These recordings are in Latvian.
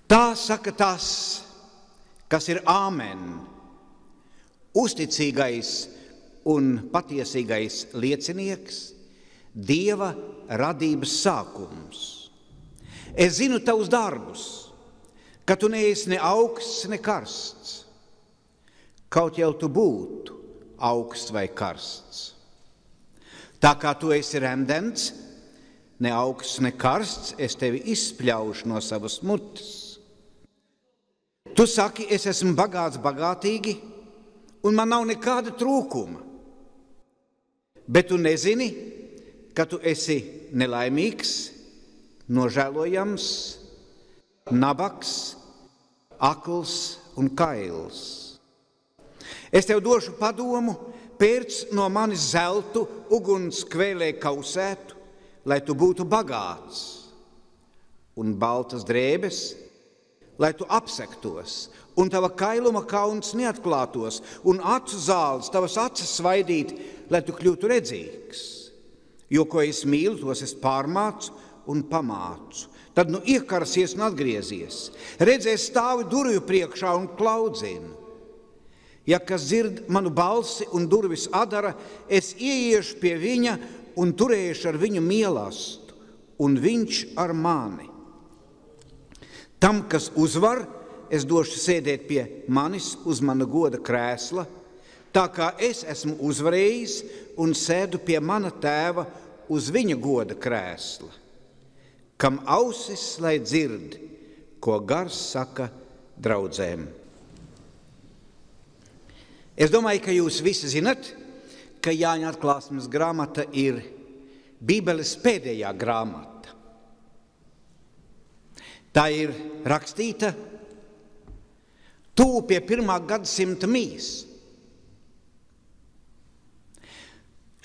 Tā saka tas, kas ir āmen, uzticīgais un patiesīgais liecinieks, Dieva radības sākums. Es zinu tavus darbus, ka tu neesi ne augsts, ne karsts. Kaut jau tu būtu augsts vai karsts. Tā kā tu esi remdens, ne augsts, ne karsts, es tevi izspļaušu no savas mutes. Tu saki, es esmu bagāts bagātīgi, un man nav nekāda trūkuma. Bet tu nezini, ka tu esi nelaimīgs, nožēlojams, nabaks, akls un kails. Es tev došu padomu, pērc no manis zeltu, uguns kvēlē kausētu, lai tu būtu bagāts, un baltas drēbes, lai tu apsektos, un tava kailuma kauns neatklātos, un acu zāles tavas acis svaidīt, lai tu kļūtu redzīgs. Jo, ko es mīlu, tos es pārmācu un pamācu. Tad nu iekarsies un atgriezies. Redzēs stāvi durvju priekšā un klaudzinu. Ja kas dzird manu balsi un durvis atdara, es ieiešu pie viņa un turēšu ar viņu mīlestību, un viņš ar mani. Tam, kas uzvar, es došu sēdēt pie manis uz mana goda krēsla, tā kā es esmu uzvarējis un sēdu pie mana tēva uz viņa goda krēsla. Kam ausis, lai dzird, ko gars saka draudzēm. Es domāju, ka jūs visi zinat, ka Jāņa atklāsmes grāmata ir Bībeles pēdējā grāmata. Tā ir rakstīta tuvu pie 1. gadsimta mīs.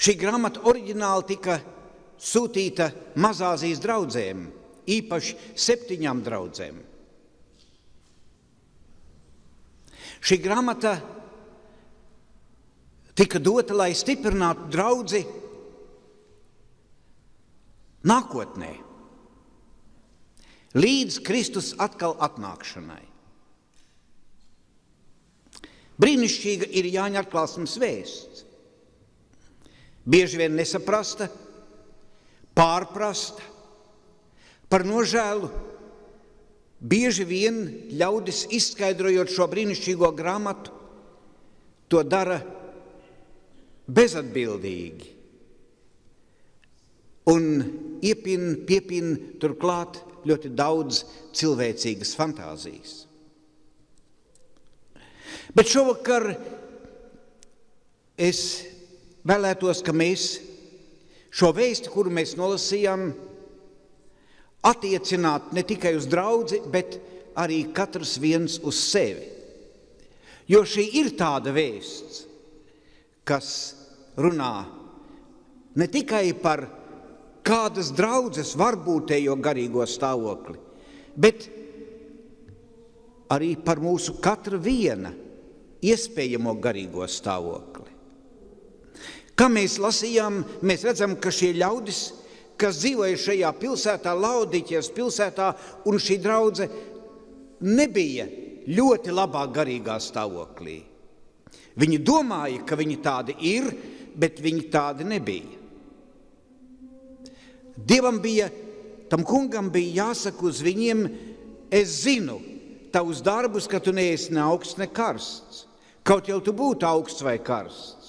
Šī grāmata oriģināli tika sūtīta Mazāzijas draudzēm, īpaši 7 draudzēm. Šī grāmata tika dota, lai stiprinātu draudzi nākotnē, līdz Kristus atkal atnākšanai. Brīnišķīga ir Jāņa atklāsmes vēsts. Bieži vien nesaprasta, pārprasta, par nožēlu. Bieži vien ļaudis izskaidrojot šo brīnišķīgo grāmatu, to dara bezatbildīgi un piepin turklāt ļoti daudz cilvēcīgas fantāzijas. Bet šovakar es vēlētos, ka mēs šo vēsti, kuru mēs nolasījām, attiecināt ne tikai uz draudzi, bet arī katrs viens uz sevi. Jo šī ir tāda vēsts, kas runā ne tikai par kādas draudzes varbūtējo garīgo stāvokli, bet arī par mūsu katra viena iespējamo garīgo stāvokli. Kā mēs lasījām, mēs redzam, ka šie ļaudis, kas dzīvoja šajā pilsētā, Laodiķijas pilsētā, un šī draudze nebija ļoti labā garīgā stāvoklī. Viņi domāja, ka viņi tādi ir, bet viņi tādi nebija. Tam kungam bija jāsaka uz viņiem, es zinu tavus darbus, ka tu neesi ne augsts, ne karsts. Kaut jau tu būtu augsts vai karsts.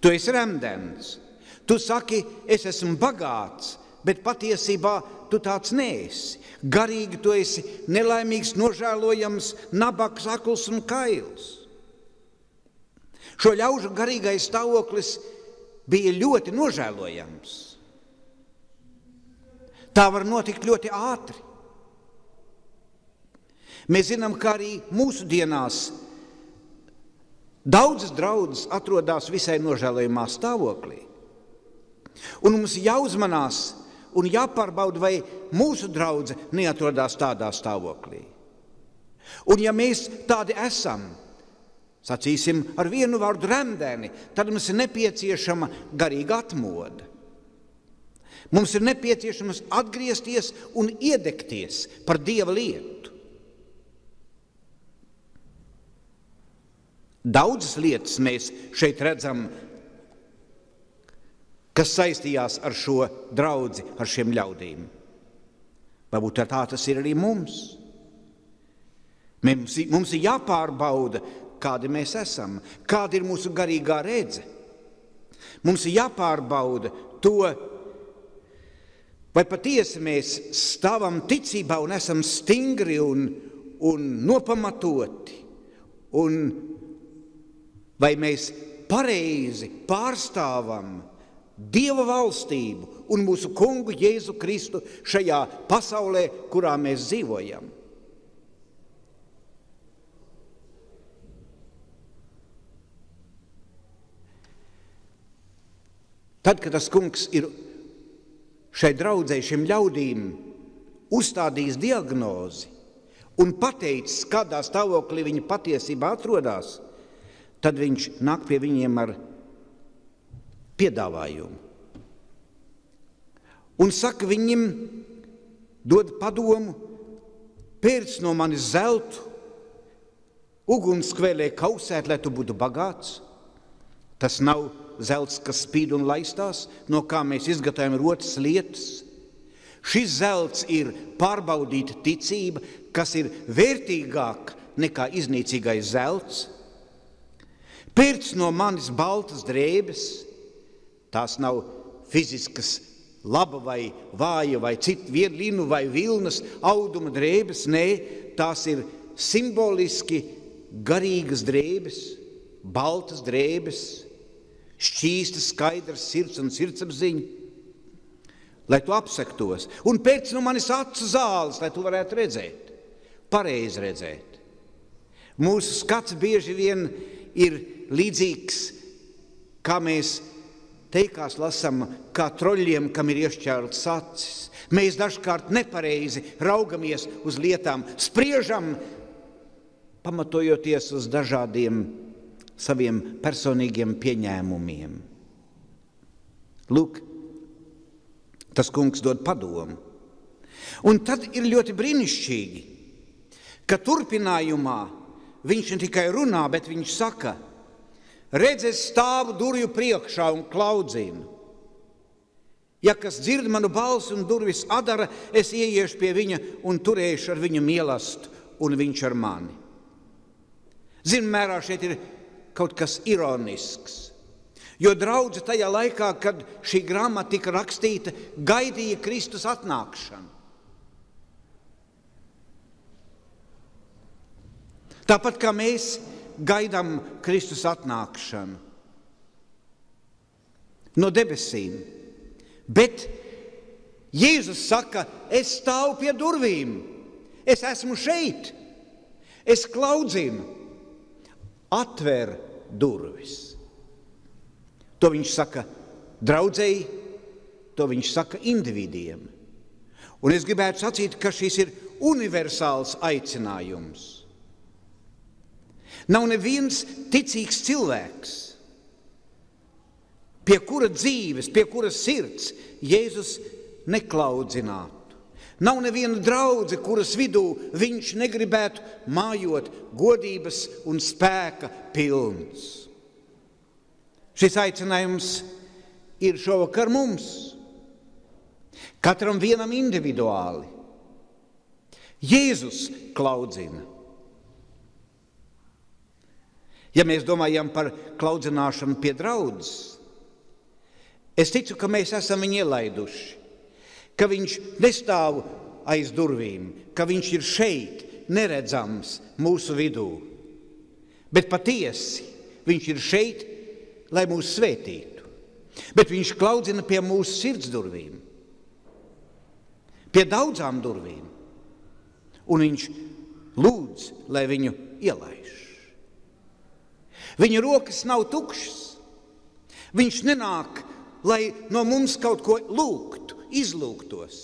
Tu esi remdens. Tu saki, es esmu bagāts, bet patiesībā tu tāds neesi. Garīgi tu esi nelaimīgs, nožēlojams, nabaks, akls un kails. Šo ļaužu garīgais stāvoklis bija ļoti nožēlojams. Tā var notikt ļoti ātri. Mēs zinām, ka arī mūsu dienās daudzas draudzes atrodas visai nožēlojamā stāvoklī. Un mums jāuzmanās un jāpārbauda, vai mūsu draudze neatrodas tādā stāvoklī. Un ja mēs tādi esam, sacīsim ar vienu vārdu remdeni, tad mums ir nepieciešama garīga atmoda. Mums ir nepieciešams atgriezties un iedegties par Dieva lietu. Daudzas lietas mēs šeit redzam, kas saistījās ar šo draudzi, ar šiem ļaudīm. Varbūt tā tas ir arī mums. Mums ir jāpārbauda, kādi mēs esam, kāda ir mūsu garīgā redze. Mums ir jāpārbauda to, vai patiesi mēs stāvam ticībā un esam stingri un nopamatoti, un vai mēs pareizi pārstāvam Dieva valstību un mūsu kungu Jēzu Kristu šajā pasaulē, kurā mēs dzīvojam. Tad, kad tas kungs ir šai draudzei, šiem ļaudīm uzstādījis diagnozi un pateicis, kādā stāvoklī viņi patiesībā atrodas, tad viņš nāk pie viņiem ar piedāvājumu. Un saka viņiem, dod padomu, pērc no manis zeltu, ugunskvēlē kausēt, lai tu būtu bagāts. Tas nav zelts, kas spīd un laistās, no kā mēs izgatavojam rotas lietas. Šis zelts ir pārbaudīta ticība, kas ir vērtīgāk nekā iznīcīgais zelts. Pērc no manis baltas drēbes, tās nav fiziskas laba vai vāja vai citu linu vai vilnas auduma drēbes, nē, tās ir simboliski garīgas drēbes, baltas drēbes, šķīstas, skaidras sirds un sirdsapziņa, lai tu apsektos. Un pēc no manis acu zāles, lai tu varētu redzēt, pareizi redzēt. Mūsu skats bieži vien ir līdzīgs, kā mēs teikās lasam, kā troļļiem, kam ir iešķērtas acis. Mēs dažkārt nepareizi raugamies uz lietām, spriežam, pamatojoties uz dažādiem saviem personīgiem pieņēmumiem. Lūk, tas kungs dod padomu. Un tad ir ļoti brīnišķīgi, ka turpinājumā viņš ne tikai runā, bet viņš saka, redz, es stāvu durvju priekšā un klaudzinu. Ja kas dzird manu balsi un durvis atdara, es ieiešu pie viņa un turēšu ar viņu mīlestību, un viņš ar mani. Zināmā mērā šeit ir kaut kas ironisks, jo draudze tajā laikā, kad šī grāmata tika rakstīta, gaidīja Kristus atnākšanu. Tāpat kā mēs gaidām Kristus atnākšanu no debesīm. Bet Jēzus saka, es stāvu pie durvīm, es esmu šeit, es klaudzinu, atver durvis. To viņš saka draudzei, to viņš saka individiem. Un es gribētu sacīt, ka šis ir universāls aicinājums. Nav neviens ticīgs cilvēks, pie kura dzīves, pie kuras sirds Jēzus neklaudzinātu. Nav neviena draudze, kuras vidū viņš negribētu mājot godības un spēka pilns. Šis aicinājums ir šovakar mums, katram vienam individuāli. Jēzus klaudzina. Ja mēs domājam par klaudzināšanu pie draudzes, es ticu, ka mēs esam viņu ielaiduši, ka viņš nestāv aiz durvīm, ka viņš ir šeit, neredzams mūsu vidū. Bet patiesi viņš ir šeit, lai mūs svētītu. Bet viņš klaudzina pie mūsu sirds durvīm, pie daudzām durvīm. Un viņš lūdz, lai viņu ielaiž. Viņa rokas nav tukšas. Viņš nenāk, lai no mums kaut ko lūgtu, izlūgtos.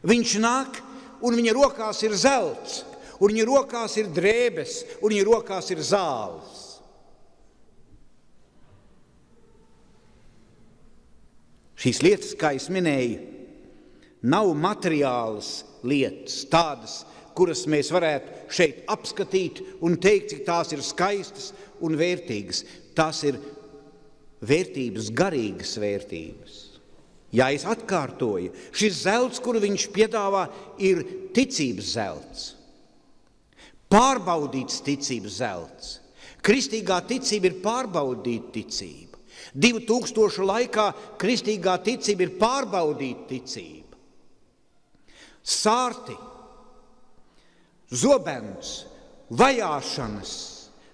Viņš nāk, un viņa rokās ir zelts, un viņa rokās ir drēbes, un viņa rokās ir zāles. Šīs lietas, kā es minēju, nav materiālas lietas, tādas, kuras mēs varētu šeit apskatīt un teikt, cik tās ir skaistas un vērtīgas. Tās ir vērtības, garīgas vērtības. Ja es atkārtoju, šis zelts, kuru viņš piedāvā, ir ticības zelts. Pārbaudīts ticības zelts. Kristīgā ticība ir pārbaudīta ticība. 2000 laikā kristīgā ticība ir pārbaudīta ticība. Sārti, zobens, vajāšanas,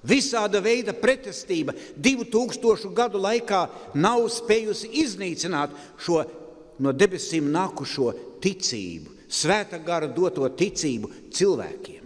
visāda veida pretestība 2000 gadu laikā nav spējusi iznīcināt šo no debesīm nākušo ticību, svētā gara doto ticību cilvēkiem.